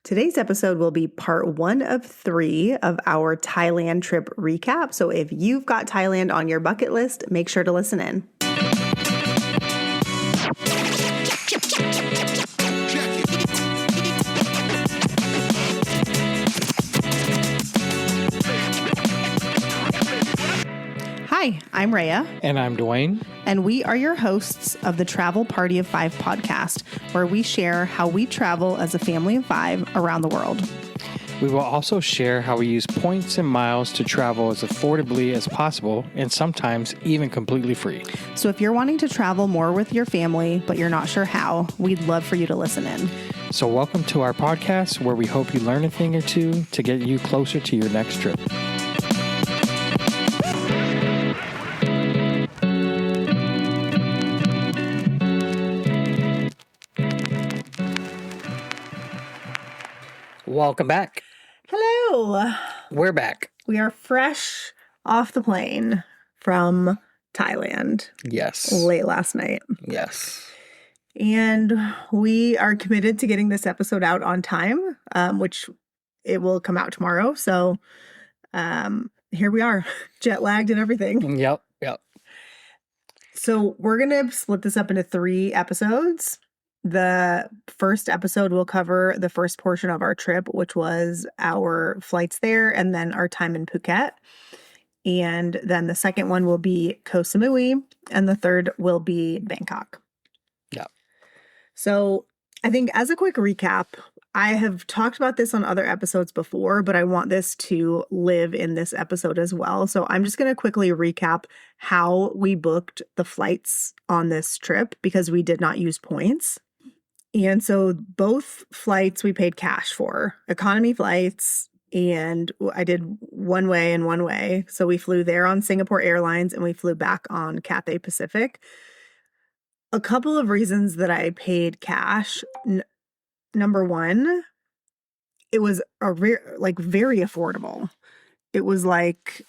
Today's episode will be part 1 of 3 of our Thailand trip recap. So if you've got Thailand on your bucket list, make sure to listen in. Hi, I'm Rhea. And I'm Duane. And we are your hosts of the Travel Party of 5 podcast, where we share how we travel as a family of 5 around the world. We will also share how we use points and miles to travel as affordably as possible and sometimes even completely free. So if you're wanting to travel more with your family, but you're not sure how, we'd love for you to listen in. So welcome to our podcast, where we hope you learn a thing or two to get you closer to your next trip. Welcome back. Hello. We're back. We are fresh off the plane from Thailand. Yes. Late last night. Yes. And we are committed to getting this episode out on time, which it will come out tomorrow. So here we are, jet lagged and everything. Yep. So we're going to split this up into 3 episodes. The first episode will cover the first portion of our trip, which was our flights there and then our time in Phuket. And then the second one will be Koh Samui, and the third will be Bangkok. Yeah. So I think as a quick recap, I have talked about this on other episodes before, but I want this to live in this episode as well. So I'm just going to quickly recap how we booked the flights on this trip because we did not use points. And so both flights we paid cash for, economy flights, and I did one way and one way. So we flew there on Singapore Airlines and we flew back on Cathay Pacific. A couple of reasons that I paid cash. Number one, it was very affordable. It was like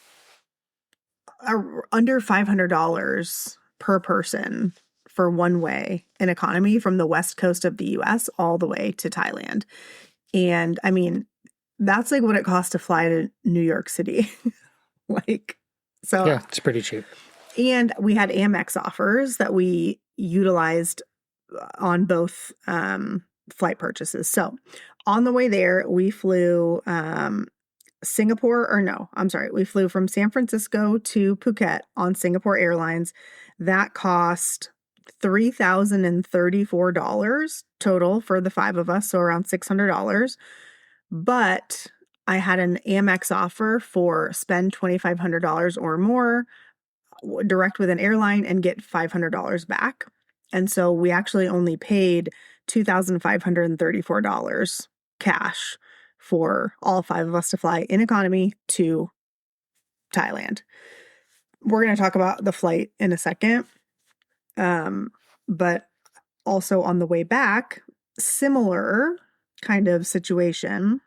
under $500 per person for one way in economy from the west coast of the US all the way to Thailand. And I mean, that's like what it costs to fly to New York City. Yeah, it's pretty cheap. And we had Amex offers that we utilized on both flight purchases. So on the way there, we flew we flew from San Francisco to Phuket on Singapore Airlines. That cost $3,034 total for the 5 of us, so around $600. But I had an Amex offer for spend $2,500 or more direct with an airline and get $500 back. And so we actually only paid $2,534 cash for all 5 of us to fly in economy to Thailand. We're going to talk about the flight in a second. But also on the way back, similar kind of situation.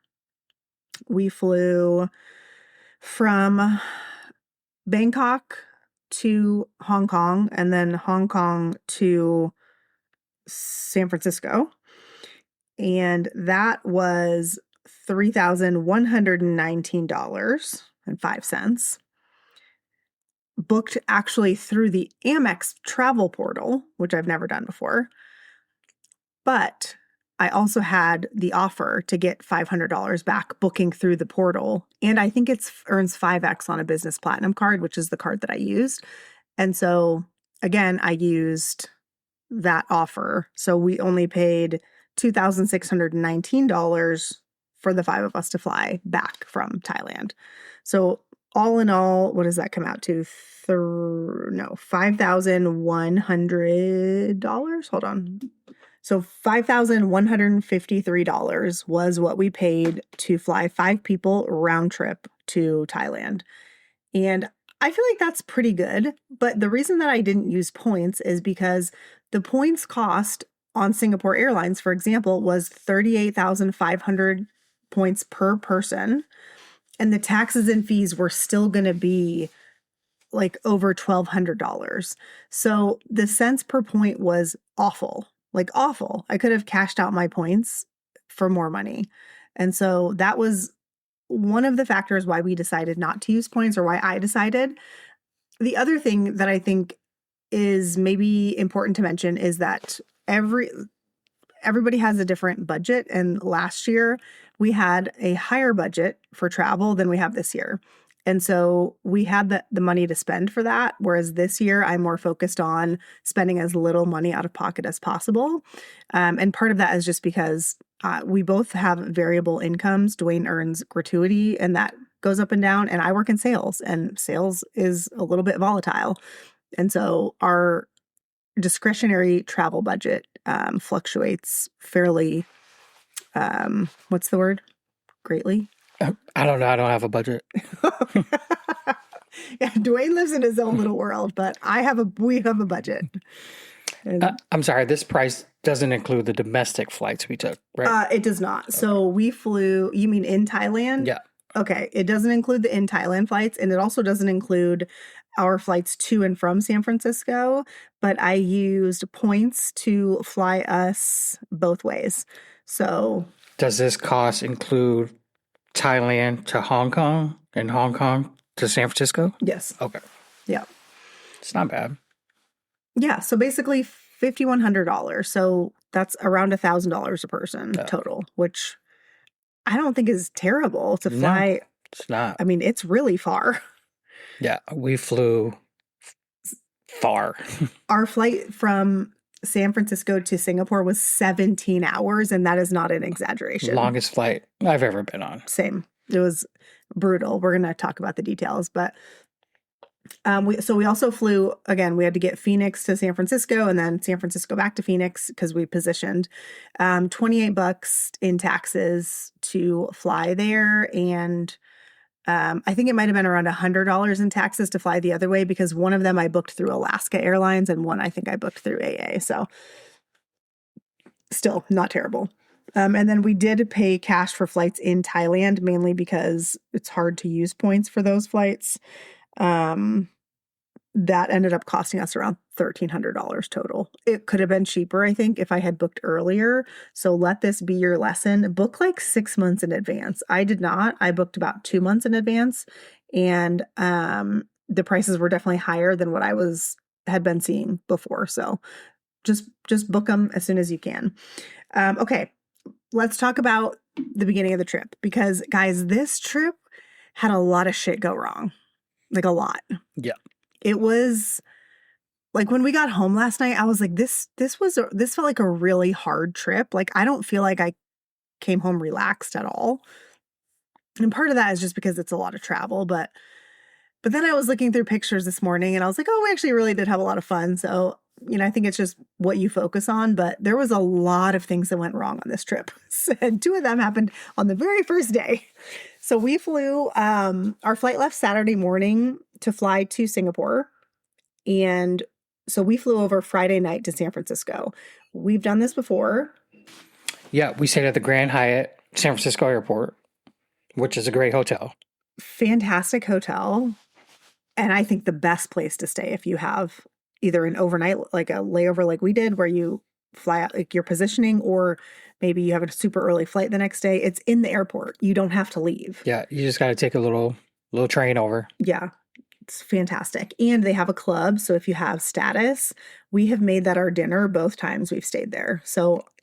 We flew from Bangkok to Hong Kong and then Hong Kong to San Francisco. And that was $3,119.05. Booked actually through the Amex travel portal, which I've never done before. But I also had the offer to get $500 back booking through the portal. And I think it earns 5x on a business platinum card, which is the card that I used. And so again, I used that offer. So we only paid $2,619 for the 5 of us to fly back from Thailand. So all in all, what does that come out to? $5,100. Hold on. So $5,153 was what we paid to fly 5 people round trip to Thailand. And I feel like that's pretty good. But the reason that I didn't use points is because the points cost on Singapore Airlines, for example, was 38,500 points per person. And the taxes and fees were still going to be like over $1,200. So the cents per point was awful, like awful. I could have cashed out my points for more money. And so that was one of the factors why we decided not to use points, or why I decided. The other thing that I think is maybe important to mention is that everybody has a different budget. And last year we had a higher budget for travel than we have this year. And so we had the money to spend for that. Whereas this year I'm more focused on spending as little money out of pocket as possible. And part of that is just because we both have variable incomes. Duane earns gratuity and that goes up and down. And I work in sales, and sales is a little bit volatile. And so our discretionary travel budget fluctuates fairly, what's the word? Greatly? I don't know. I don't have a budget. Yeah, Duane lives in his own little world, but we have a budget. I'm sorry. This price doesn't include the domestic flights we took, right? It does not. Okay. So we flew, you mean in Thailand? Yeah. Okay. It doesn't include the in Thailand flights, and it also doesn't include our flights to and from San Francisco, but I used points to fly us both ways. So does this cost include Thailand to Hong Kong and Hong Kong to San Francisco? Yes. Okay. Yeah. It's not bad. Yeah. So basically $5,100. So that's around $1,000 a person total, which I don't think is terrible to fly. No, it's not. I mean, it's really far. Yeah. We flew far. Our flight from San Francisco to Singapore was 17 hours, and that is not an exaggeration. Longest flight I've ever been on. Same. It was brutal. We're going to talk about the details, but we also flew, again, we had to get Phoenix to San Francisco and then San Francisco back to Phoenix because we positioned $28 in taxes to fly there. And I think it might have been around $100 in taxes to fly the other way, because one of them I booked through Alaska Airlines and one I think I booked through AA. So still not terrible. And then we did pay cash for flights in Thailand, mainly because it's hard to use points for those flights. That ended up costing us around $1,300 total. It could have been cheaper, I think, if I had booked earlier. So let this be your lesson. Book like 6 months in advance. I did not. I booked about 2 months in advance, and the prices were definitely higher than what I had been seeing before. So just book them as soon as you can. Okay, let's talk about the beginning of the trip, because guys, this trip had a lot of shit go wrong. Like a lot. Yeah. It was like when we got home last night, I was like, this felt like a really hard trip. Like, I don't feel like I came home relaxed at all. And part of that is just because it's a lot of travel. But then I was looking through pictures this morning and I was like, oh, we actually really did have a lot of fun. So, I think it's just what you focus on. But there was a lot of things that went wrong on this trip. And 2 of them happened on the very first day. So we flew, our flight left Saturday morning to fly to Singapore. And so we flew over Friday night to San Francisco. We've done this before. Yeah, we stayed at the Grand Hyatt San Francisco Airport, which is a great hotel. Fantastic hotel. And I think the best place to stay if you have either an overnight, like a layover like we did, where you fly out, like you're positioning, or maybe you have a super early flight the next day. It's in the airport. You don't have to leave. Yeah, you just got to take a little train over. Yeah, it's fantastic. And they have a club. So if you have status, we have made that our dinner both times we've stayed there.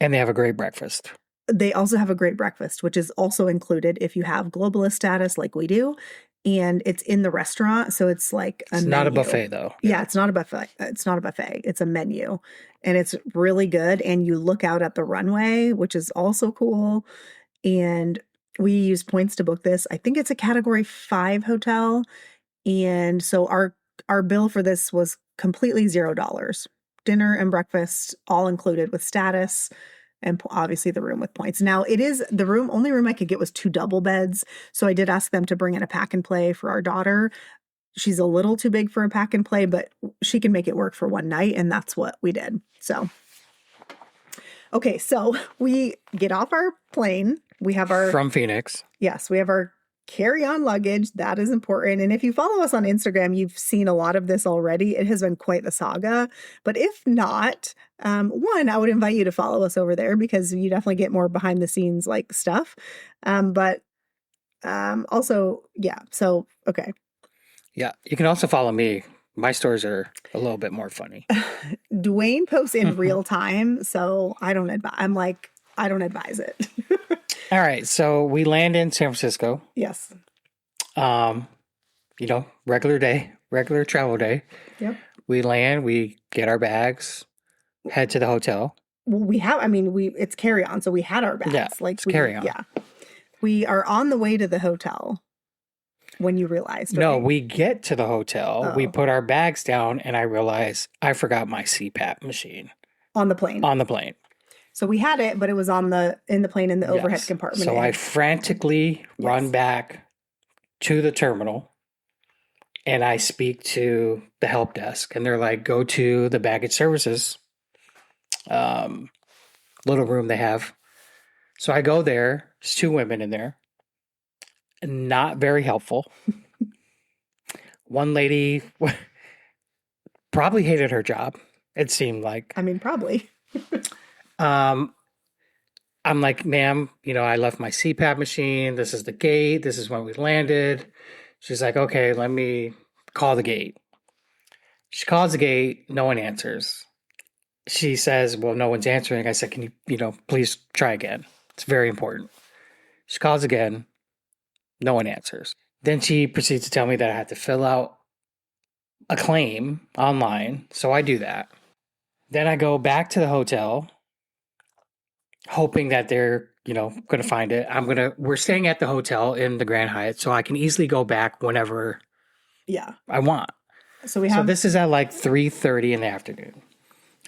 And they have a great breakfast. They also have a great breakfast, which is also included if you have globalist status like we do. And it's in the restaurant. So it's like it's not a buffet, though. Yeah, it's not a buffet. It's not a buffet. It's a menu. And it's really good. And you look out at the runway, which is also cool. And we use points to book this. I think it's a category 5 hotel. And so our bill for this was completely $0. Dinner and breakfast all included with status, and obviously the room with points. Now, it is the only room I could get was 2 double beds. So I did ask them to bring in a pack and play for our daughter. She's a little too big for a pack and play, but she can make it work for one night. And that's what we did. So, okay. So we get off our plane. We have our... From Phoenix. Yes. We have our carry on luggage. That is important. And if you follow us on Instagram, you've seen a lot of this already. It has been quite the saga. But if not, one, I would invite you to follow us over there because you definitely get more behind the scenes like stuff. But also, yeah. So, okay. Yeah. You can also follow me. My stories are a little bit more funny. Duane posts in real time. So I don't advise it. All right. So we land in San Francisco. Yes. Regular day, regular travel day. Yep. We land, we get our bags, head to the hotel. Well, it's carry on. So we had our bags. Yeah, like it's carry on. Yeah. We are on the way to the hotel when you realized. No, right? we get to the hotel, we put our bags down, and I realize I forgot my CPAP machine. On the plane. On the plane. So we had it, but it was in the plane in the overhead compartment. So I frantically run back to the terminal and I speak to the help desk and they're like, go to the baggage services little room they have. So I go there. There's 2 women in there. Not very helpful. One lady probably hated her job. It seemed like. I mean, probably. I'm like, ma'am, I left my CPAP machine. This is the gate. This is when we landed. She's like, okay, let me call the gate. She calls the gate. No one answers. She says, well, no one's answering. I said, can you, please try again. It's very important. She calls again. No one answers. Then she proceeds to tell me that I have to fill out a claim online. So I do that. Then I go back to the hotel, hoping that they're, going to find it. We're staying at the hotel in the Grand Hyatt, so I can easily go back whenever I want. So this is at like 3:30 in the afternoon.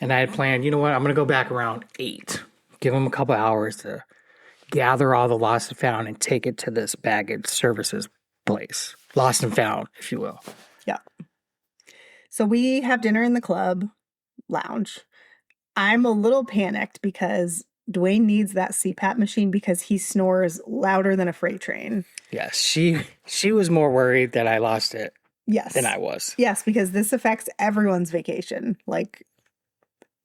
And I had planned, you know what, I'm going to go back around 8. Give them a couple hours to gather all the lost and found and take it to this baggage services place. Lost and found, if you will. Yeah. So we have dinner in the club lounge. I'm a little panicked because Duane needs that CPAP machine because he snores louder than a freight train. Yes, she was more worried that I lost it than I was. Yes, because this affects everyone's vacation. Like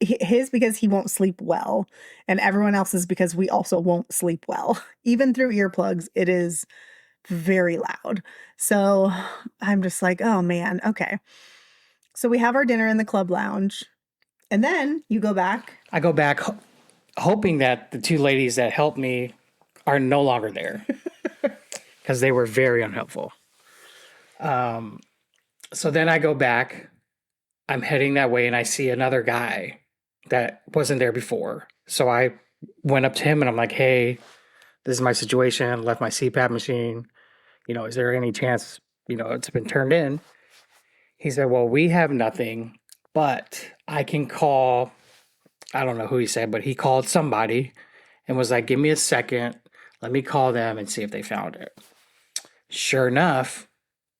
his because he won't sleep well, and everyone else's because we also won't sleep well. Even through earplugs, it is very loud. So I'm just like, oh man, okay. So we have our dinner in the club lounge, and then you go back. I go back hoping that the 2 ladies that helped me are no longer there because they were very unhelpful. So then I go back. I'm heading that way, and I see another guy that wasn't there before. So I went up to him, and I'm like, hey, this is my situation. Left my CPAP machine. Is there any chance, it's been turned in? He said, well, we have nothing, but I can call, I don't know who he said, but he called somebody and was like, give me a second. Let me call them and see if they found it. Sure enough,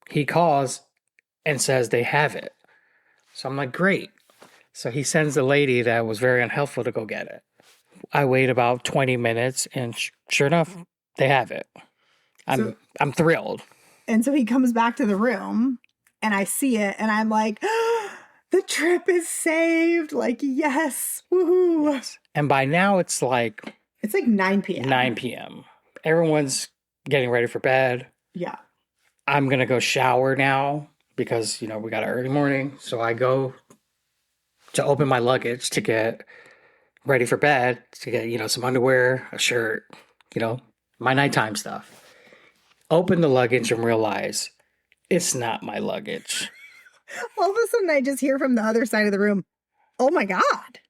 he calls and says they have it. So I'm like, great. So he sends the lady that was very unhelpful to go get it. I wait about 20 minutes and sure enough, they have it. I'm thrilled. And so he comes back to the room and I see it and I'm like, the trip is saved. Like, yes. Woohoo. Yes. And by now it's like 9 p.m. 9 p.m. Everyone's getting ready for bed. Yeah. I'm going to go shower now because, we got an early morning. So I go to open my luggage to get ready for bed, to get, some underwear, a shirt, my nighttime stuff. Open the luggage and realize it's not my luggage. All of a sudden, I just hear from the other side of the room, oh my God.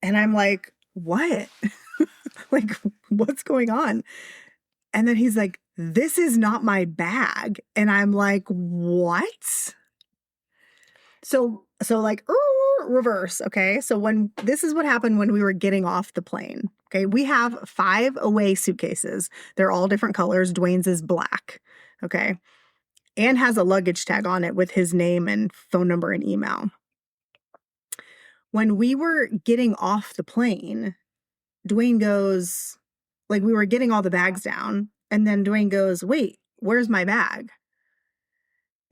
And I'm like, what? Like, what's going on? And then he's like, this is not my bag. And I'm like, what? So like, reverse. Okay. So this is what happened when we were getting off the plane. Okay. We have 5 away suitcases. They're all different colors. Duane's is black. Okay. And has a luggage tag on it with his name and phone number and email. When we were getting off the plane, Duane goes, like, we were getting all the bags down. And then Duane goes, wait, where's my bag?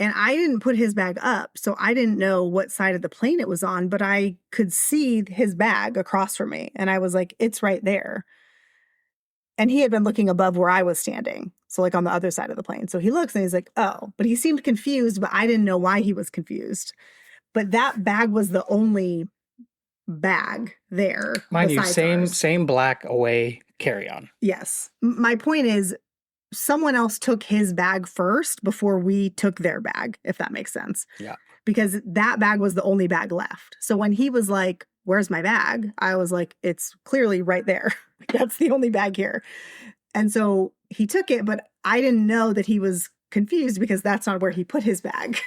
And I didn't put his bag up, so I didn't know what side of the plane it was on, but I could see his bag across from me. And I was like, it's right there. And he had been looking above where I was standing. So like on the other side of the plane. So he looks and he's like, oh, but he seemed confused, but I didn't know why he was confused. But that bag was the only bag there. Mind you, besides ours. same black away carry-on. Yes. My point is someone else took his bag first before we took their bag, if that makes sense. Yeah. Because that bag was the only bag left. So when he was like, where's my bag? I was like, it's clearly right there. That's the only bag here. And so he took it, but I didn't know that he was confused because that's not where he put his bag.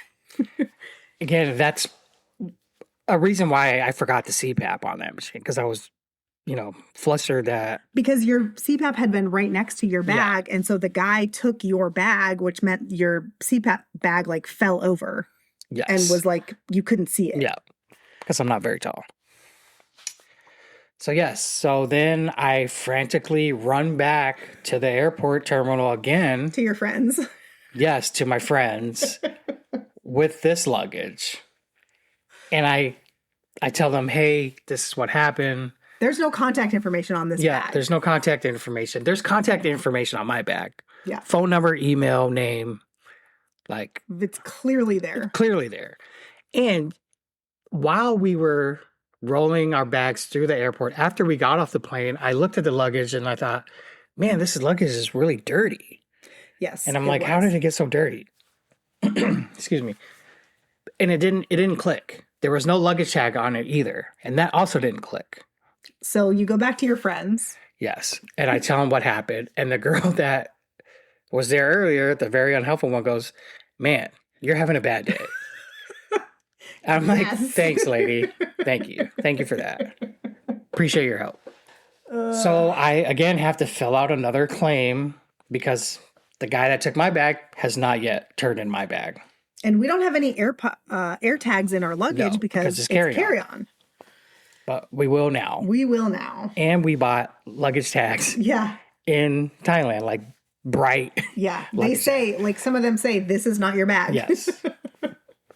Again, that's a reason why I forgot the CPAP on that machine, because I was, flustered that. Because your CPAP had been right next to your bag. Yeah. And so the guy took your bag, which meant your CPAP bag like fell over. Yes. And was like, you couldn't see it. Yeah. Because I'm not very tall. So yes. So then I frantically run back to the airport terminal again. To your friends. Yes, to my friends with this luggage. And I tell them, hey, this is what happened. There's no contact information on this bag. Yeah, there's no contact information. There's contact information on my bag. Yeah. Phone number, email, name. Like, it's clearly there. Clearly there. And while we were rolling our bags through the airport, after we got off the plane, I looked at the luggage and I thought, man, this luggage is really dirty. Yes. And I'm like, how did it get so dirty? Excuse me. And it didn't click. There was no luggage tag on it either. And that also didn't click. So you go back to your friends. Yes. And I tell them what happened. And the girl that was there earlier, the very unhelpful one, goes, man, you're having a bad day. I'm like, thanks, lady. Thank you. Thank you for that. Appreciate your help. So I, again, have to fill out another claim because the guy that took my bag has not yet turned in my bag. And we don't have any air tags in our luggage because it's carry-on. But we will now. We will now. And we bought luggage tags. Yeah. In Thailand, like bright. Yeah. They say, like some of them say, this is not your bag. Yes.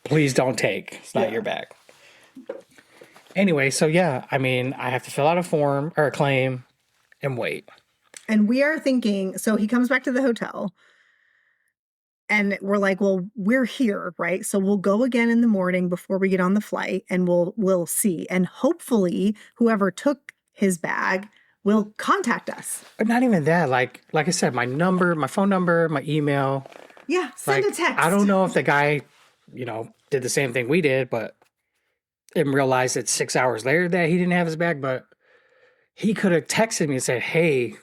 Please don't take. It's not your bag. Anyway, so yeah, I mean, I have to fill out a form or a claim and wait. And we are thinking, so he comes back to the hotel. And we're like, well, we're here, right? So we'll go again in the morning before we get on the flight and we'll see. And hopefully whoever took his bag will contact us. But not even that. Like I said, my phone number, my email. Yeah, send a text. I don't know if the guy, did the same thing we did, but and realized it's 6 hours later that he didn't have his bag, but he could have texted me and said, hey,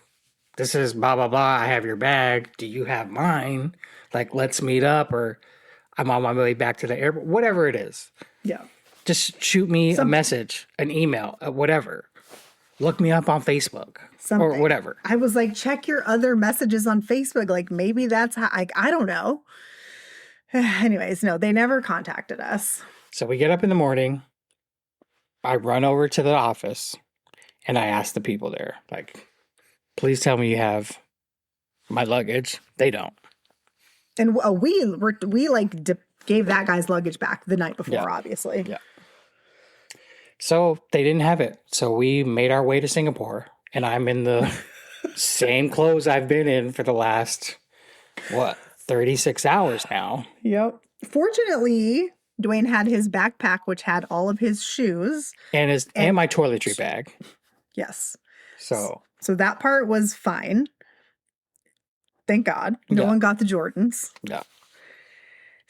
this is blah, blah, blah. I have your bag. Do you have mine? Like, let's meet up, or I'm on my way back to the airport, whatever it is. Yeah. Just shoot me a message, an email, whatever. Look me up on Facebook or whatever. I was like, check your other messages on Facebook. Like, maybe that's how, I don't know. Anyways, no, they never contacted us. So we get up in the morning. I run over to the office and I ask the people there, like, please tell me you have my luggage. They don't. And we gave that guy's luggage back the night before, obviously. Yeah. So they didn't have it. So we made our way to Singapore, and I'm in the same clothes I've been in for the last, 36 hours now. Yep. Fortunately, Duane had his backpack, which had all of his shoes. And my toiletry bag. Yes. So that part was fine. Thank God. No one got the Jordans. Yeah.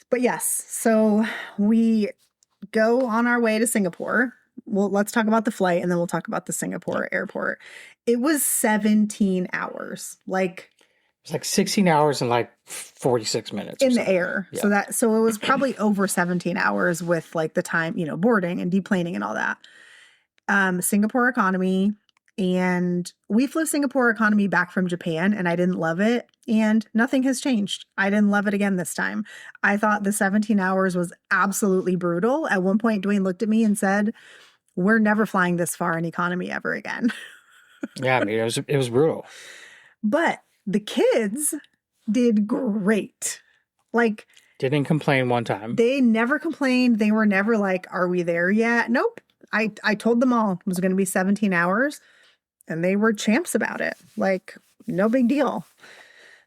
But yes, so we go on our way to Singapore. Well, let's talk about the flight and then we'll talk about the Singapore airport. It was 17 hours. It's like 16 hours and 46 minutes. In the air. Yeah. So it was probably over 17 hours with the time, boarding and deplaning and all that. Singapore economy. And we flew Singapore economy back from Japan and I didn't love it. And nothing has changed. I didn't love it again this time. I thought the 17 hours was absolutely brutal. At one point, Duane looked at me and said, we're never flying this far in economy ever again. Yeah, I mean, it was brutal. But the kids did great. Like, Didn't complain one time. they never complained. They were never like, are we there yet? Nope. I told them all it was going to be 17 hours and they were champs about it. Like, no big deal.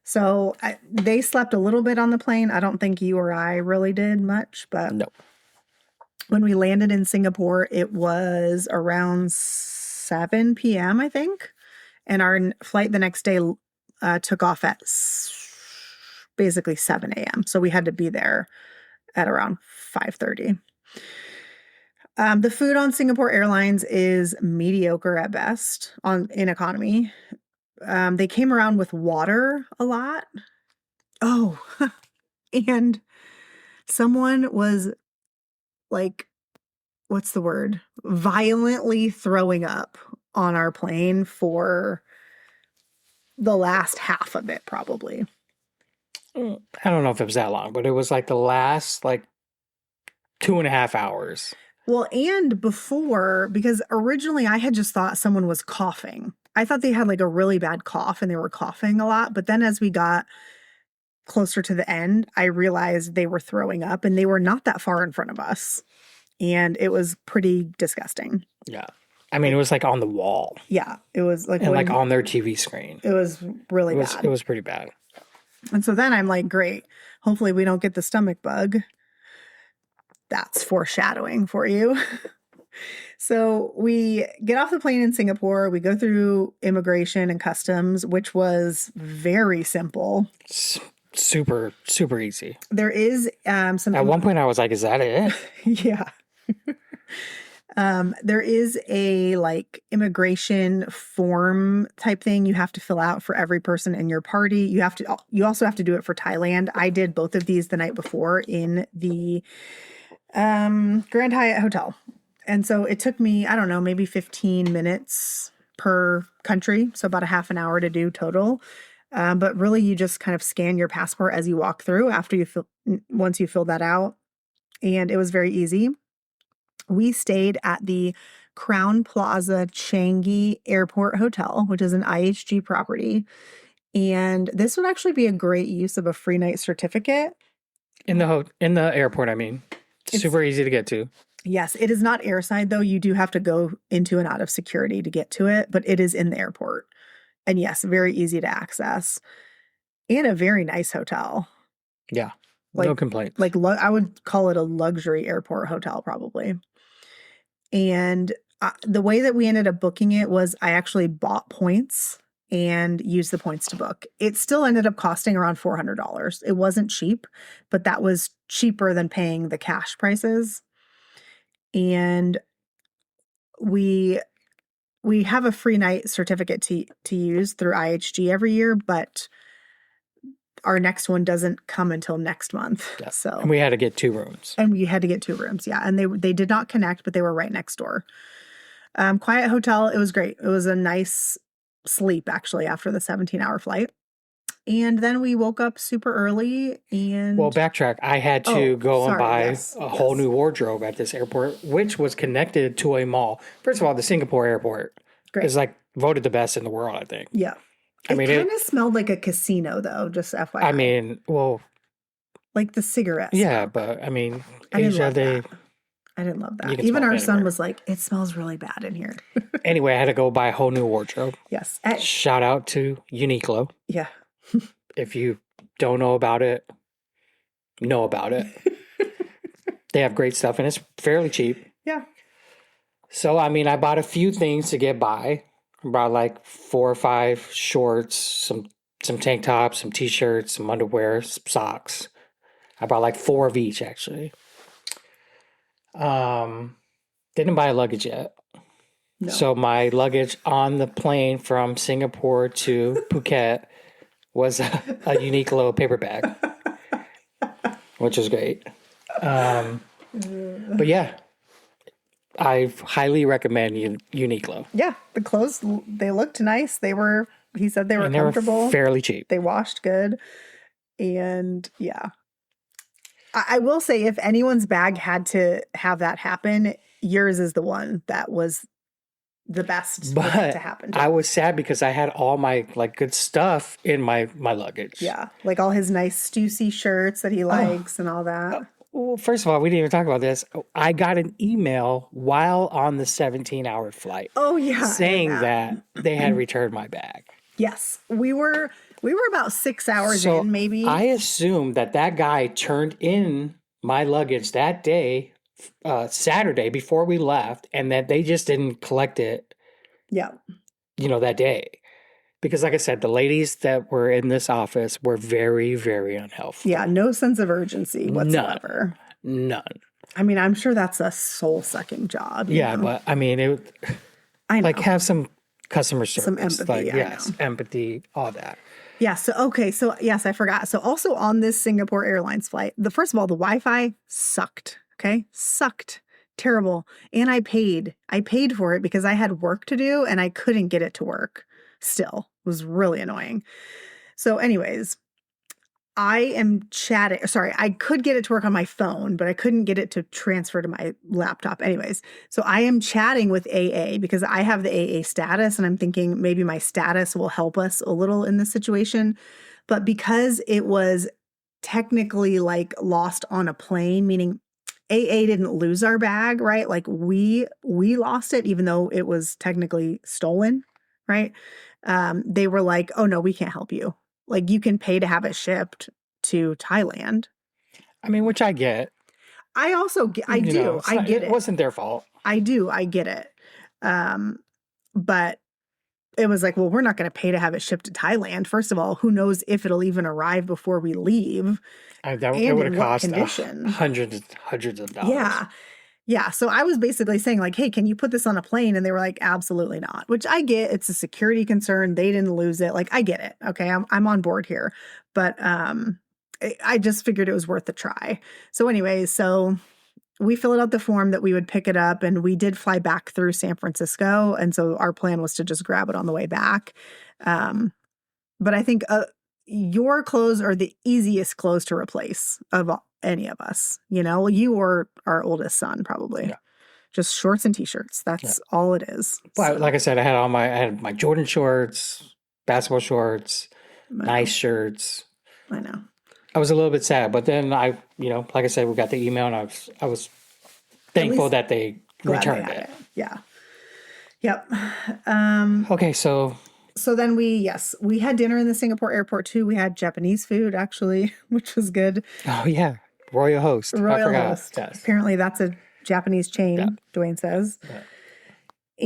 So they slept a little bit on the plane. I don't think you or I really did much, but No. when we landed in Singapore, it was around 7 p.m., I think. And our flight the next day took off at basically 7 a.m. So we had to be there at around 5:30. The food on Singapore Airlines is mediocre at best in economy. They came around with water a lot. Oh, and someone was like, what's the word? Violently throwing up on our plane for the last half of it, probably. I don't know if it was that long, but it was like the last 2.5 hours. Well, and before, because originally I had just thought someone was coughing. I thought they had like a really bad cough and they were coughing a lot. But then as we got closer to the end, I realized they were throwing up and they were not that far in front of us. And it was pretty disgusting. Yeah. I mean, it was like on the wall. Yeah. It was like, and like on their TV screen. It was really bad. It was pretty bad. And so then I'm like, great. Hopefully we don't get the stomach bug. That's foreshadowing for you. So we get off the plane in Singapore. We go through immigration and customs, which was very simple. Super, super easy. There is some... At one point I was like, is that it? Yeah. There is a immigration form type thing you have to fill out for every person in your party. You also have to do it for Thailand. I did both of these the night before in the Grand Hyatt Hotel. And so it took me, I don't know, maybe 15 minutes per country. So about a half an hour to do total. But really you just kind of scan your passport as you walk through once you fill that out. And it was very easy. We stayed at the Crown Plaza Changi Airport Hotel, which is an IHG property. And this would actually be a great use of a free night certificate. In the airport, I mean. It's super easy to get to. Yes, it is not airside, though. You do have to go into and out of security to get to it, but it is in the airport. And yes, very easy to access. And a very nice hotel. Yeah, no complaints. I would call it a luxury airport hotel, probably. And the way that we ended up booking it was I actually bought points and used the points to book. It still ended up costing around $400. It wasn't cheap, but that was cheaper than paying the cash prices. And we have a free night certificate to use through IHG every year, but our next one doesn't come until next month. Yeah. So and we had to get 2 rooms. Yeah. And they did not connect, but they were right next door. Quiet hotel. It was great. It was a nice sleep actually after the 17-hour flight. And then we woke up super early and... Well, backtrack. I had to go and buy a whole new wardrobe at this airport, which was connected to a mall. First of all, the Singapore airport is voted the best in the world, I think. Yeah. It kind of smelled like a casino, though, just FYI. I mean, well... Like the cigarettes. Yeah, but I mean, Asia, I didn't love that. Even our son was like, it smells really bad in here. Anyway, I had to go buy a whole new wardrobe. Yes. Shout out to Uniqlo. Yeah. If you don't know about it, know about it. They have great stuff and it's fairly cheap. Yeah. So, I mean, I bought a few things to get by. I bought 4 or 5 shorts, some tank tops, some t-shirts, some underwear, some socks. I bought 4 of each, actually. Didn't buy luggage yet. No. So my luggage on the plane from Singapore to Phuket was a Uniqlo paper bag, which is great. But yeah, I highly recommend Uniqlo. Yeah, the clothes, they looked nice. He said they were comfortable. They were fairly cheap. They washed good. And yeah. I will say if anyone's bag had to have that happen, yours is the one that was the best for that to But happen to I him. was sad because I had all my like good stuff in my luggage. Yeah, like all his nice Stussy shirts that he likes and all that. Well, first of all, we didn't even talk about this. I got an email while on the 17-hour flight Oh yeah, saying that they had returned my bag. Yes, we were about 6 hours So in, maybe. I assumed that guy turned in my luggage that day, Saturday before we left, and that they just didn't collect it, Yeah, that day. Because like I said, the ladies that were in this office were very, very unhelpful. yeah, no sense of urgency whatsoever. None. I mean, I'm sure that's a soul-sucking job. Yeah, but I mean, I know. like have some customer service, Some empathy, like I yes, know. empathy, all that. Yeah, so yes, I forgot. So also on this Singapore Airlines flight, first of all, the Wi-Fi sucked. Okay, sucked, terrible, and I paid. I paid for it because I had work to do and I couldn't get it to work. Still, it was really annoying. So, anyways, I am chatting. Sorry, I could get it to work on my phone, but I couldn't get it to transfer to my laptop. Anyways, so I am chatting with AA because I have the AA status and I'm thinking maybe my status will help us a little in this situation. But because it was technically like lost on a plane, meaning AA didn't lose our bag, right? Like we lost it even though it was technically stolen, right? They were like, "Oh no, we can't help you. Like you can pay to have it shipped to Thailand." I mean, which I get. I also I do. I get it. It wasn't their fault. I do. I get it. But it was like, well, we're not going to pay to have it shipped to Thailand. First of all, who knows if it'll even arrive before we leave? It And would in have what cost condition? hundreds of dollars. Yeah. Yeah. So I was basically saying, like, hey, can you put this on a plane? And they were like, absolutely not, which I get. It's a security concern. They didn't lose it. Like, I get it. Okay. I'm on board here. But I just figured it was worth a try. So, anyways, so we filled out the form that we would pick it up, and we did fly back through San Francisco. And so our plan was to just grab it on the way back. But I think your clothes are the easiest clothes to replace of any of us, you or our oldest son, probably. Yeah. Just shorts and t-shirts. That's all it is. Well, So, like I said, I had my Jordan shorts, basketball shorts, nice shirts. I know. I was a little bit sad, but then like I said, we got the email and I was thankful that they returned it. Yeah. Yep. Okay, so then we had dinner in the Singapore airport too. We had Japanese food actually, which was good. oh yeah, Royal Host. I forgot. Host. Yes. Apparently that's a Japanese chain, Duane says. Yeah.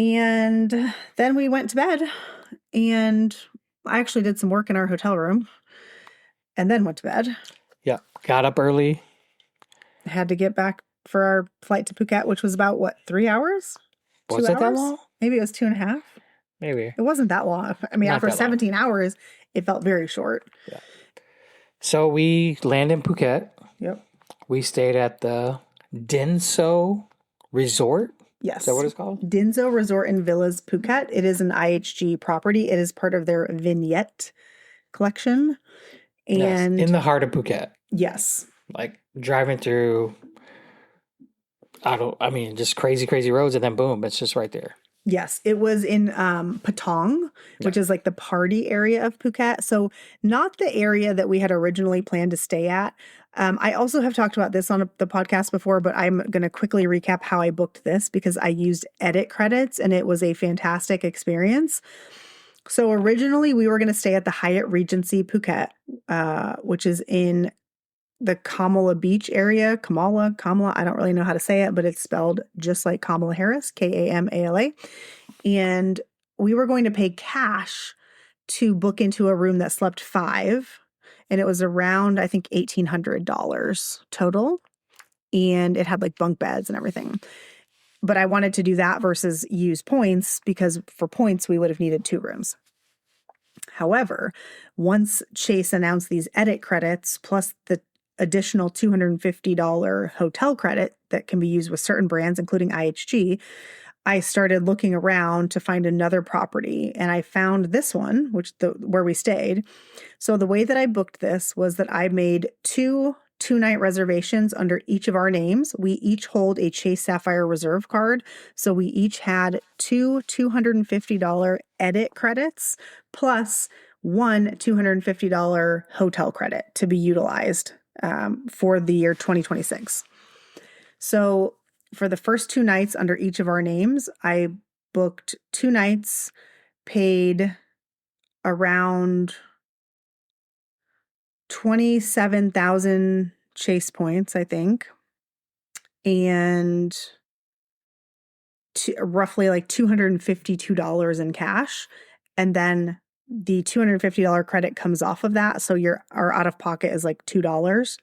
And then we went to bed, and I actually did some work in our hotel room and then went to bed. Yeah. Got up early. Had to get back for our flight to Phuket, which was about 3 hours? Was 2 it that hours? long? Maybe it was 2.5. Maybe. It wasn't that long. I mean, Not after that long. 17 hours, it felt very short. Yeah. So we landed in Phuket. Yep. We stayed at the Dinso Resort. Yes. Is that what it's called? Dinso Resort and Villas Phuket. It is an IHG property. It is part of their Vignette collection. And in the heart of Phuket. Yes. Like driving through, just crazy, crazy roads, and then boom, it's just right there. Yes, it was in Patong, which is like the party area of Phuket. So not the area that we had originally planned to stay at. I also have talked about this on the podcast before, but I'm going to quickly recap how I booked this because I used edit credits and it was a fantastic experience. So originally we were going to stay at the Hyatt Regency Phuket, which is in the Kamala Beach area. Kamala, I don't really know how to say it, but it's spelled just like Kamala Harris, Kamala. And we were going to pay cash to book into a room that slept 5. And it was around, I think, $1,800 total. And it had like bunk beds and everything. But I wanted to do that versus use points because for points, we would have needed 2 rooms. However, once Chase announced these edit credits plus the additional $250 hotel credit that can be used with certain brands, including IHG, I started looking around to find another property, and I found this one, where we stayed. So the way that I booked this was that I made 2 2-night reservations under each of our names. We each hold a Chase Sapphire Reserve card. So we each had two $250 edit credits plus one $250 hotel credit to be utilized for the year 2026. So for the first 2 nights under each of our names, I booked 2 nights, paid around 27,000 Chase points, I think, and roughly like $252 in cash. And then the $250 credit comes off of that. So our out of pocket is like $2.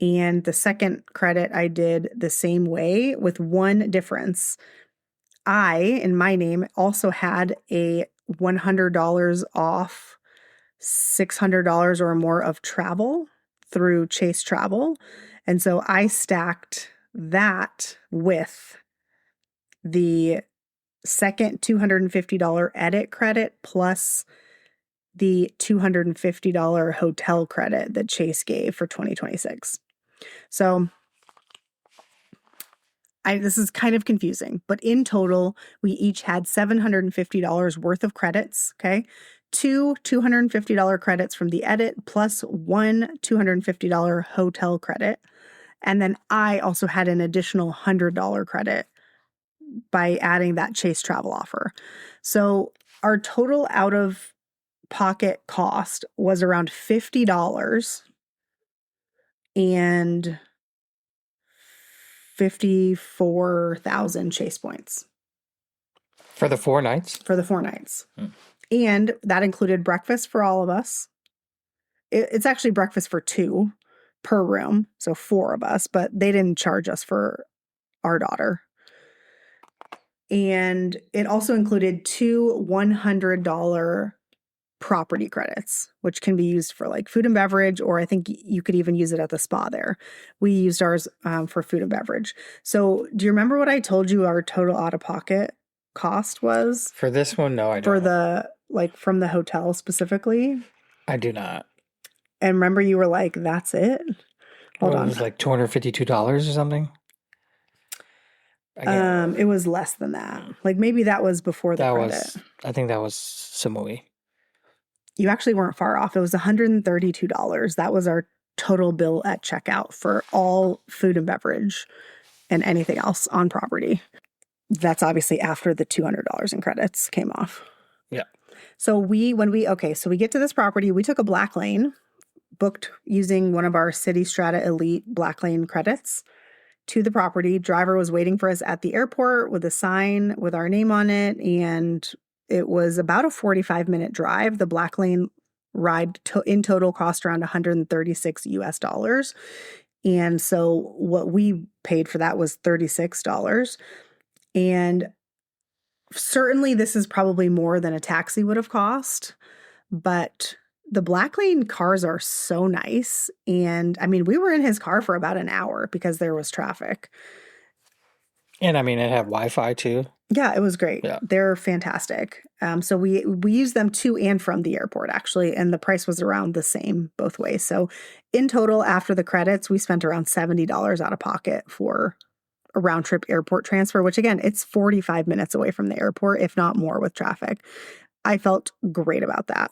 And the second credit I did the same way with one difference. I, in my name, also had a $100 off $600 or more of travel through Chase Travel. And so I stacked that with the second $250 edit credit plus the $250 hotel credit that Chase gave for 2026. So this is kind of confusing, but in total, we each had $750 worth of credits, okay? 2 $250 credits from the edit plus one $250 hotel credit. And then I also had an additional $100 credit by adding that Chase Travel offer. So our total out of pocket cost was around $50 and 54,000 Chase points. For the 4 nights? For the 4 nights. And that included breakfast for all of us. It's actually breakfast for 2 per room, so 4 of us, but they didn't charge us for our daughter. And it also included 2 $100 property credits, which can be used for like food and beverage, or I think you could even use it at the spa there. We used ours for food and beverage. So do you remember what I told you our total out-of-pocket cost was? For this one, no, I don't. For the, like, from the hotel specifically? I do not. And remember you were like, that's it? Hold on. It was like $252 or something? It was less than that. Like maybe that was before the credit. I think that was Samui. You actually weren't far off. It was $132. That was our total bill at checkout for all food and beverage and anything else on property. That's obviously after the $200 in credits came off. Yeah. So we get to this property, we took a black lane, booked using one of our City Strata Elite black lane credits to the property. Driver was waiting for us at the airport with a sign with our name on it, and it was about a 45-minute drive. The black lane ride in total cost around $136 US. And so what we paid for that was $36. And certainly this is probably more than a taxi would have cost, but the black lane cars are so nice. And I mean, we were in his car for about an hour because there was traffic. And I mean, it had Wi-Fi too. Yeah, it was great. Yeah. They're fantastic. So we used them to and from the airport, actually, and the price was around the same both ways. So in total, after the credits, we spent around $70 out of pocket for a round trip airport transfer, which again, it's 45 minutes away from the airport, if not more with traffic. I felt great about that.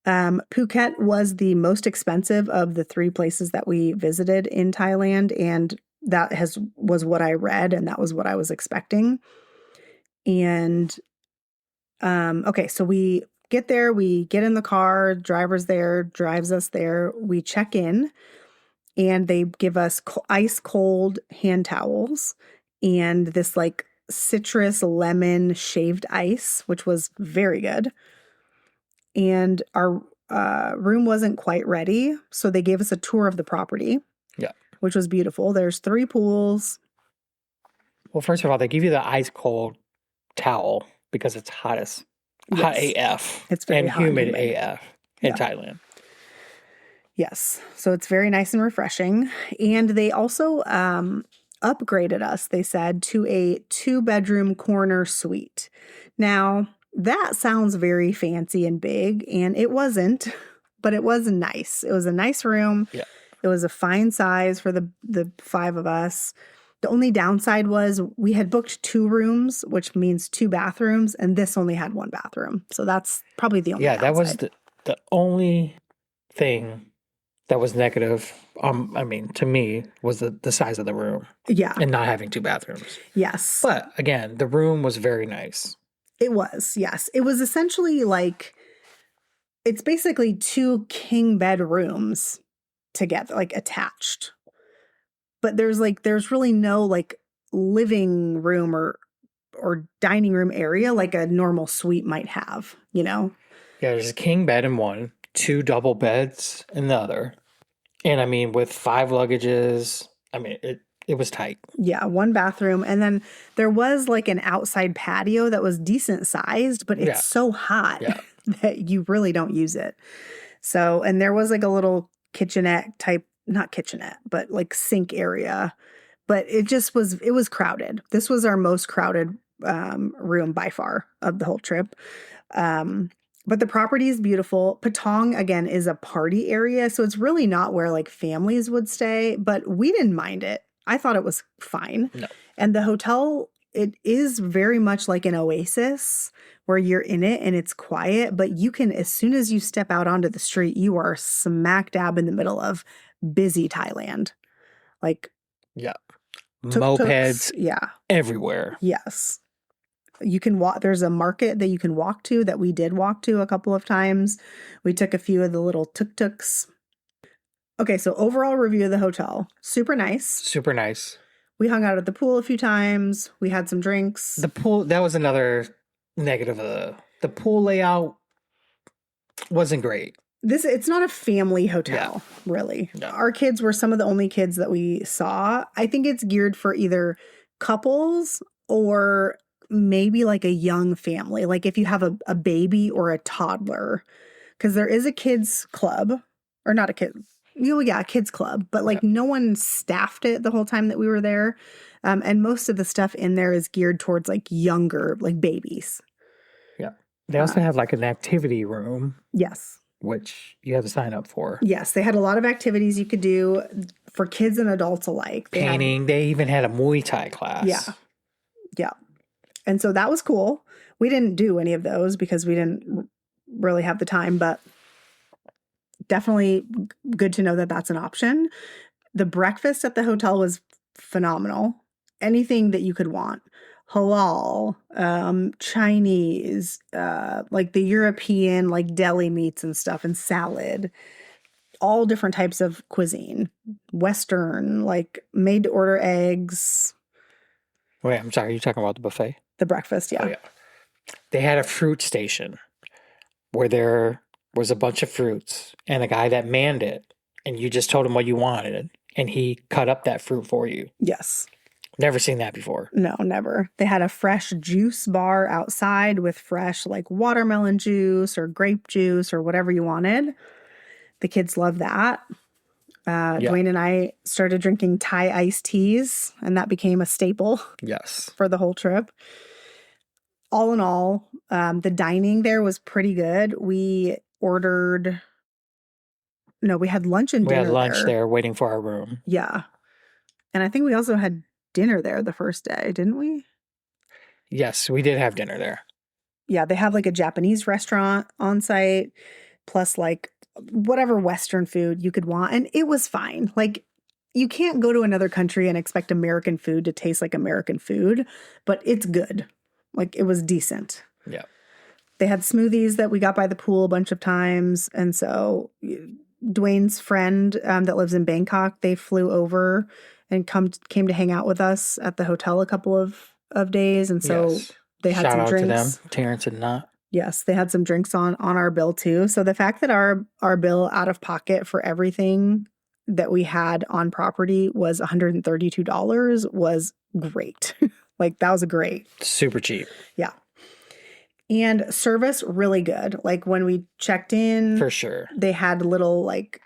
Phuket was the most expensive of the 3 places that we visited in Thailand, and that was what I read, and that was what I was expecting. And okay, so we get there, we get in the car, driver's there, drives us there, we check in, and they give us ice cold hand towels and this like citrus lemon shaved ice, which was very good. And our room wasn't quite ready, so they gave us a tour of the property. Yeah. Which was beautiful. There's 3 pools. Well, first of all, they give you the ice cold towel because it's hot AF. It's very and hot humid and humid. AF in Thailand. Yes. So it's very nice and refreshing. And they also upgraded us, they said, to a 2-bedroom corner suite. Now, that sounds very fancy and big, and it wasn't, but it was nice. It was a nice room. Yeah. It was a fine size for the 5 of us. The only downside was we had booked 2 rooms, which means 2 bathrooms, and this only had 1 bathroom. So that's probably the only Yeah, that was downside. the only thing that was negative. I mean, to me, was the size of the room Yeah. and not having 2 bathrooms. Yes. But again, the room was very nice. It was. Yes. It was essentially like it's basically 2 king bed rooms together, like attached. But there's really no like living room or dining room area like a normal suite might have, you know? Yeah, there's a king bed in one, 2 double beds in the other. And I mean, with 5 luggages, I mean, it was tight. Yeah, 1 bathroom. And then there was like an outside patio that was decent sized, but it's so hot that you really don't use it. So, and there was like a little kitchenette type, not kitchenette, but like sink area. But it was crowded. This was our most crowded room by far of the whole trip. But the property is beautiful. Patong, again, is a party area. So it's really not where like families would stay, but we didn't mind it. I thought it was fine. No. And the hotel, it is very much like an oasis where you're in it and it's quiet, but you can, as soon as you step out onto the street, you are smack dab in the middle of busy Thailand. Like, yeah. tuk-tuks, Mopeds yeah, everywhere. Yes. You can walk, there's a market that you can walk to that we did walk to a couple of times. We took a few of the little tuk-tuks. Okay, so overall review of the hotel. Super nice. Super nice. We hung out at the pool a few times. We had some drinks. The pool, that was another negative of the pool layout wasn't great. It's not a family hotel, really. No. Our kids were some of the only kids that we saw. I think it's geared for either couples or maybe like a young family. Like if you have a baby or a toddler. Because there is a kids club, or not a kid. A kids club. But like no one staffed it the whole time that we were there. And most of the stuff in there is geared towards like younger, like babies. Yeah. They also have like an activity room. Yes. Which you have to sign up for. Yes, they had a lot of activities you could do for kids and adults alike. Painting. They even had a Muay Thai class. Yeah. And so that was cool. We didn't do any of those because we didn't really have the time, but definitely good to know that that's an option. The breakfast at the hotel was phenomenal. Anything that you could want. Halal, Chinese, like the European, like deli meats and stuff, and salad, all different types of cuisine, Western, like made to order eggs. Wait, I'm sorry, you're talking about the buffet? The breakfast, yeah. Oh, yeah. They had a fruit station where there was a bunch of fruits and a guy that manned it, and you just told him what you wanted, and he cut up that fruit for you. Yes. Never seen that before. No, never. They had a fresh juice bar outside with fresh like watermelon juice or grape juice or whatever you wanted. The kids love that. Duane and I started drinking Thai iced teas, and that became a staple. Yes. For the whole trip. All in all, the dining there was pretty good. We had lunch and dinner. We had lunch there waiting for our room. Yeah. And I think we also had dinner there the first day, didn't we? Yes, we did have dinner there. Yeah, they have like a Japanese restaurant on site, plus like whatever Western food you could want. And it was fine. Like you can't go to another country and expect American food to taste like American food, but it's good. Like it was decent. Yeah. They had smoothies that we got by the pool a bunch of times. And so Duane's friend that lives in Bangkok, they flew over and came to hang out with us at the hotel a couple of days. And so they had some drinks. Shout out to them, Terrence and Not. Yes, they had some drinks on our bill too. So the fact that our bill out of pocket for everything that we had on property was $132 was great. Like that was great. Super cheap. Yeah. And service really good. Like when we checked in, for sure, they had little like,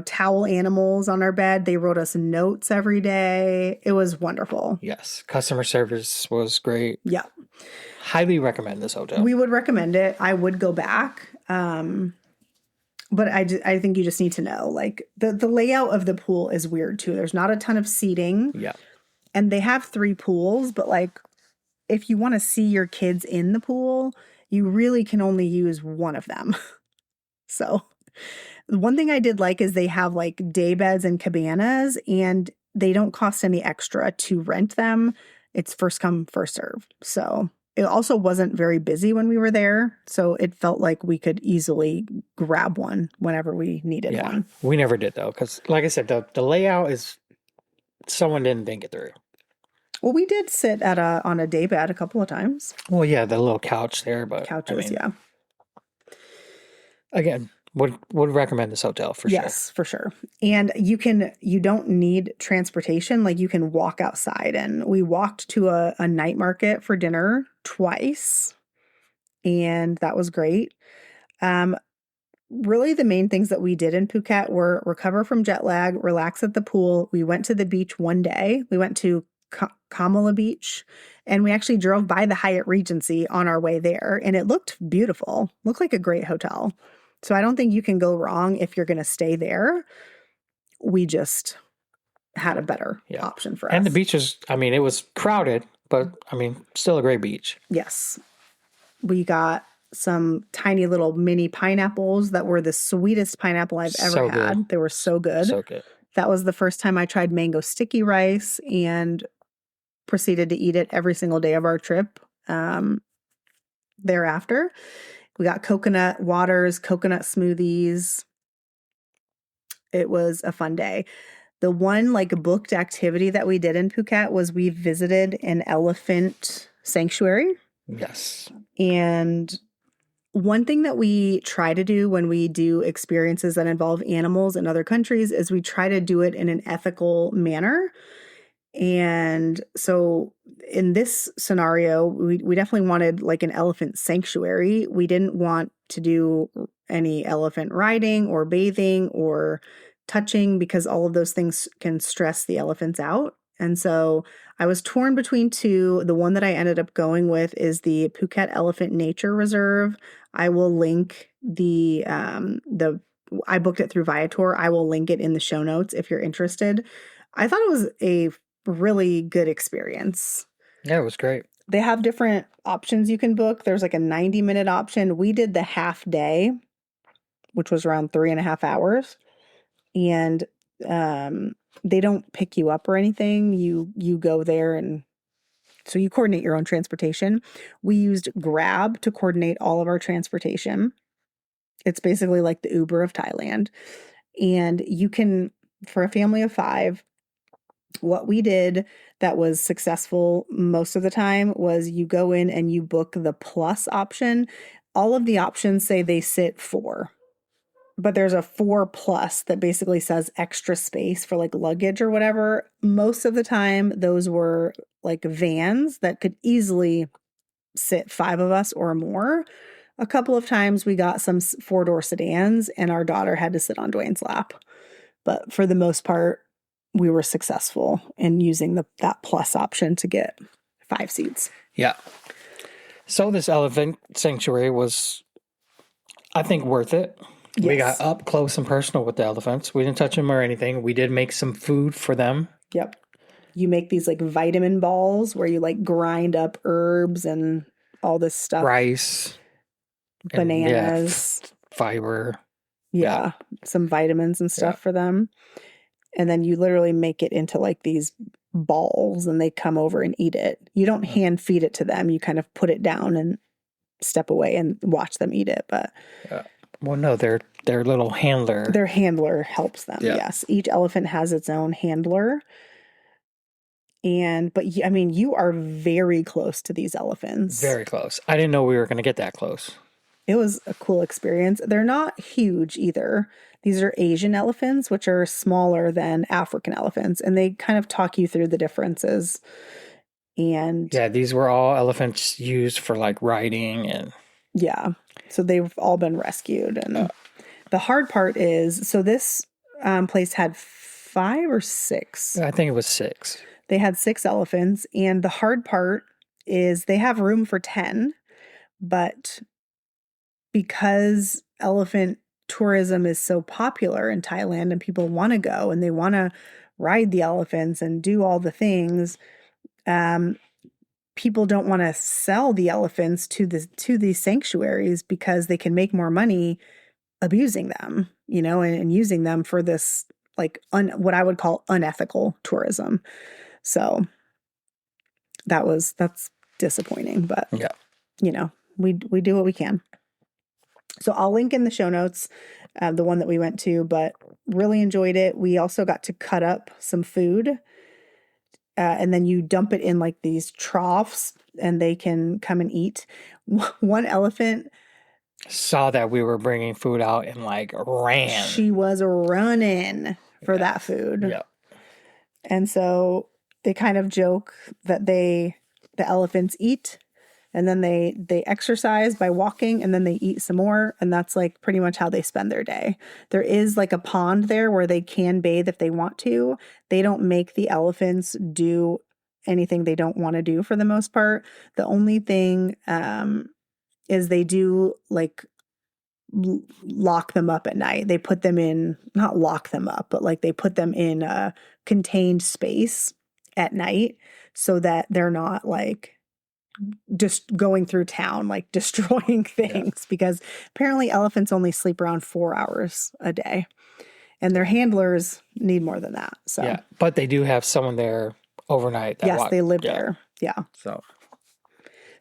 towel animals on our bed. They wrote us notes every day. It was wonderful. Yes. Customer service was great. Yeah. Highly recommend this hotel. We would recommend it. I would go back. But I think you just need to know, like, the layout of the pool is weird too. There's not a ton of seating. Yeah. And they have 3 pools, but like if you want to see your kids in the pool, you really can only use one of them. So, one thing I did like is they have like day beds and cabanas, and they don't cost any extra to rent them. It's first come, first serve. So, it also wasn't very busy when we were there. So, it felt like we could easily grab one whenever we needed one. We never did though, because like I said, the layout is someone didn't think it through. Well, we did sit on a day bed a couple of times. Well, yeah, the little couch there, but Couches, yeah. Again, would recommend this hotel for sure. Yes, for sure. And you don't need transportation. Like you can walk outside, and we walked to a night market for dinner twice, and that was great. Really the main things that we did in Phuket were recover from jet lag, relax at the pool. We went to the beach one day. We went to Kamala Beach, and we actually drove by the Hyatt Regency on our way there, and it looked beautiful. Looked like a great hotel. So I don't think you can go wrong if you're going to stay there. We just had a better option for us. And the beaches, I mean, it was crowded, but I mean, still a great beach. Yes. We got some tiny little mini pineapples that were the sweetest pineapple I've ever had. They were so good. So good. That was the first time I tried mango sticky rice, and proceeded to eat it every single day of our trip thereafter. We got coconut waters, coconut smoothies. It was a fun day. The one like booked activity that we did in Phuket was we visited an elephant sanctuary. Yes. And one thing that we try to do when we do experiences that involve animals in other countries is we try to do it in an ethical manner. And so in this scenario, we definitely wanted like an elephant sanctuary. We didn't want to do any elephant riding or bathing or touching, because all of those things can stress the elephants out. And so I was torn between 2. The one that I ended up going with is the Phuket Elephant Nature Reserve. I will link I booked it through Viator. I will link it in the show notes if you're interested. I thought it was a really good experience. Yeah, it was great. They have different options you can book. There's like a 90-minute option. We did the half day, which was around 3.5 hours. And they don't pick you up or anything. You go there, and so you coordinate your own transportation. We used Grab to coordinate all of our transportation. It's basically like the Uber of Thailand. And you can, for a family of 5, what we did that was successful most of the time was you go in and you book the plus option. All of the options say they sit 4. But there's a 4 plus that basically says extra space for like luggage or whatever. Most of the time, those were like vans that could easily sit 5 of us or more. A couple of times we got some 4-door sedans, and our daughter had to sit on Duane's lap. But for the most part, we were successful in using that plus option to get 5 seats. Yeah. So this elephant sanctuary was, I think, worth it. Yes. We got up close and personal with the elephants. We didn't touch them or anything. We did make some food for them. Yep. You make these like vitamin balls where you like grind up herbs and all this stuff. Rice. Bananas. Fiber. Yeah. Some vitamins and stuff for them. And then you literally make it into like these balls, and they come over and eat it. You don't hand feed it to them. You kind of put it down and step away and watch them eat it. But well, no, their little handler. Their handler helps them. Yeah. Yes. Each elephant has its own handler. But I mean, you are very close to these elephants. Very close. I didn't know we were going to get that close. It was a cool experience. They're not huge either. These are Asian elephants, which are smaller than African elephants, and they kind of talk you through the differences. And yeah, these were all elephants used for like riding and so they've all been rescued. And the hard part is, so this place had 5 or 6. I think it was 6. They had 6 elephants, and the hard part is they have room for 10, but because elephant tourism is so popular in Thailand and people want to go and they want to ride the elephants and do all the things, people don't want to sell the elephants to these sanctuaries because they can make more money abusing them, and using them for this like what I would call unethical tourism. So that's disappointing, but yeah, we do what we can. So I'll link in the show notes the one that we went to, but really enjoyed it. We also got to cut up some food, and then you dump it in like these troughs, and they can come and eat. One elephant saw that we were bringing food out and like ran. She was running for that food. Yeah. And so they kind of joke that the elephants eat, and then they exercise by walking, and then they eat some more, and that's like pretty much how they spend their day. There is like a pond there where they can bathe if they want to. They don't make the elephants do anything they don't want to do for the most part. The only thing is they do like lock them up at night. They put them in, not lock them up, but like they put them in a contained space at night so that they're not like just going through town, like destroying things, because apparently elephants only sleep around 4 hours a day and their handlers need more than that. So, yeah, but they do have someone there overnight. They live there. Yeah.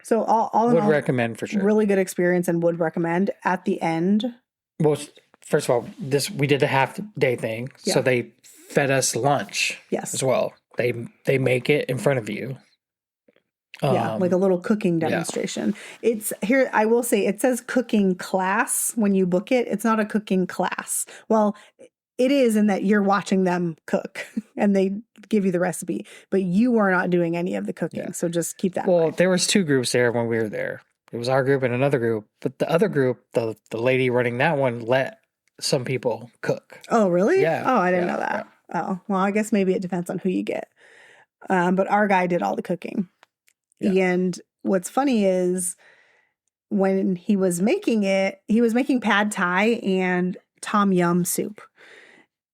So all in would all, recommend for sure. Really good experience and would recommend. At the end, well, first of all, we did the half day thing, so they fed us lunch. Yes. As well. They make it in front of you. Like a little cooking demonstration. Yeah. It's here. I will say it says cooking class when you book it. It's not a cooking class. Well, it is in that you're watching them cook and they give you the recipe, but you are not doing any of the cooking. Yeah. So just keep that in mind. There was 2 groups there when we were there. It was our group and another group, but the other group, the lady running that one let some people cook. Oh, really? Yeah. Oh, I didn't know that. Yeah. Oh, well, I guess maybe it depends on who you get. But our guy did all the cooking. Yeah. And what's funny is when he was making it, he was making pad thai and tom yum soup.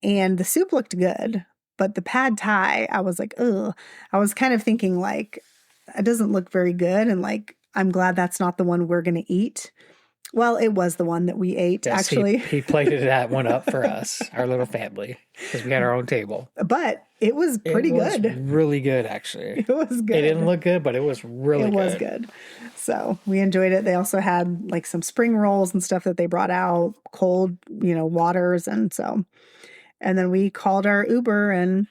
And the soup looked good, but the pad thai, I was like, ugh. I was kind of thinking like, it doesn't look very good. And like, I'm glad that's not the one we're going to eat. Well, it was the one that we ate, yes, actually. He plated that one up for us, our little family, because we had our own table. But it was pretty good. It was really good, actually. It was good. It didn't look good, but it was really good. It was good. So we enjoyed it. They also had like some spring rolls and stuff that they brought out, cold, waters. And then we called our Uber and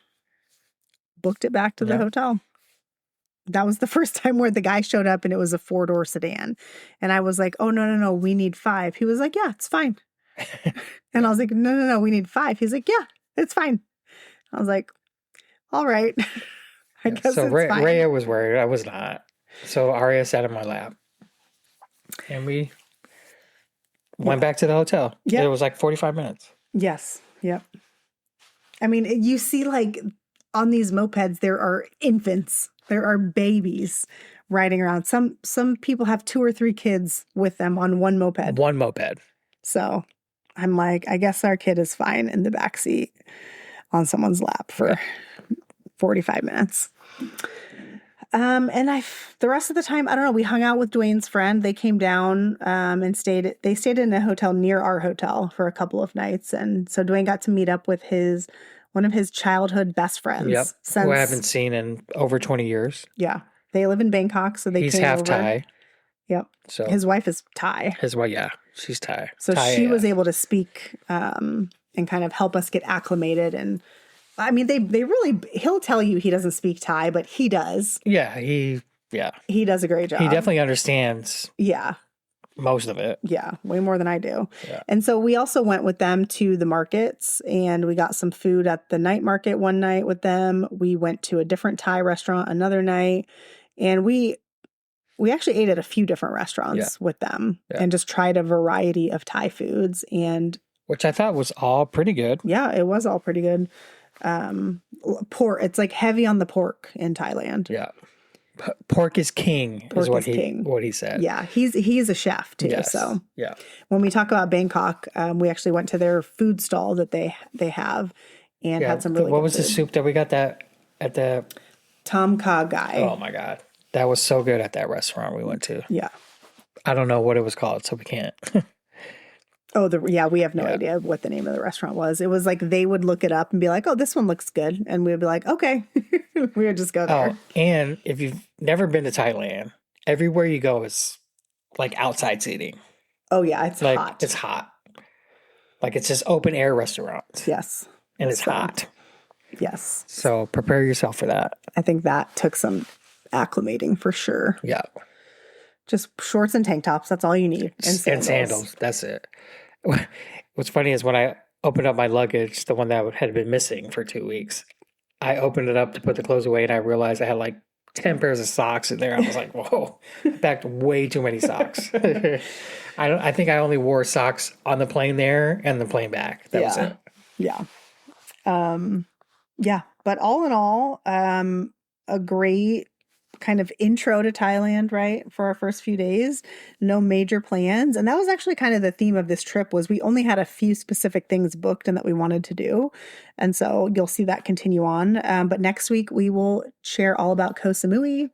booked it back to the hotel. That was the first time where the guy showed up and it was a 4-door sedan. And I was like, oh, no, we need 5. He was like, yeah, it's fine. And I was like, no, we need 5. He's like, yeah, it's fine. I was like, all right. I guess so. It's fine. Rhea was worried. I was not. So Aria sat in my lap. And we went back to the hotel. Yeah. It was like 45 minutes. Yes. Yep. I mean, you see like on these mopeds, there are infants. There are babies riding around. Some people have 2 or 3 kids with them on one moped. One moped. So I'm like, I guess our kid is fine in the back seat on someone's lap for 45 minutes. And the rest of the time, I don't know, we hung out with Duane's friend. They came down and stayed in a hotel near our hotel for a couple of nights. And so Duane got to meet up with one of his childhood best friends. Yep. Who I haven't seen in over 20 years. Yeah. They live in Bangkok, so He's came half over. Thai. Yep. So heis wife is Thai. His wife, yeah. She's Thai. So Thai she was able to speak and kind of help us get acclimated. And I mean, they really, he'll tell you he doesn't speak Thai, but he does. Yeah, he does a great job. He definitely understands. Yeah. Most of it. Yeah, way more than I do. Yeah. And so we also went with them to the markets and we got some food at the night market one night with them. We went to a different Thai restaurant another night, and we actually ate at a few different restaurants with them and just tried a variety of Thai foods, and which I thought was all pretty good. Yeah, it was all pretty good. Pork, it's like heavy on the pork in Thailand. Yeah. Pork is king Pork is what is king. what he said. Yeah, he's a chef too. Yes. So yeah. when we talk about Bangkok, we actually went to their food stall that they have and had some really What good was the food. soup that we got that at the Tom Kha Gai. Oh my God. That was so good at that restaurant we went to. Yeah. I don't know what it was called, so we can't. We have no idea what the name of the restaurant was. It was like they would look it up and be like, "Oh, this one looks good," and we would be like, "Okay," we would just go there. Oh, and if you've never been to Thailand, everywhere you go is like outside seating. Oh yeah, it's like hot. it's hot. Like it's just open air restaurants. Yes, and it's hot. Yes. So prepare yourself for that. I think that took some acclimating for sure. Yeah. Just shorts and tank tops. That's all you need. And sandals. That's it. What's funny is when I opened up my luggage, the one that had been missing for 2 weeks, I opened it up to put the clothes away and I realized I had like 10 pairs of socks in there. I was like, whoa, I packed way too many socks. I think I only wore socks on the plane there and the plane back. That was it. Yeah. Yeah. But all in all, a great kind of intro to Thailand, right? For our first few days, no major plans. And that was actually kind of the theme of this trip was we only had a few specific things booked and that we wanted to do. And so you'll see that continue on. But next week we will share all about Koh Samui,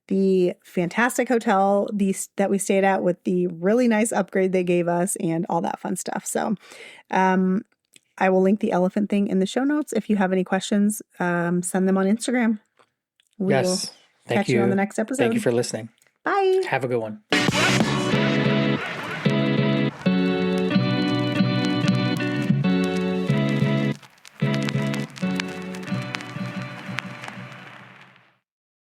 the fantastic hotel that we stayed at with the really nice upgrade they gave us and all that fun stuff. So, I will link the elephant thing in the show notes. If you have any questions, send them on Instagram. Yes. Catch you on the next episode. Thank you for listening. Bye. Have a good one.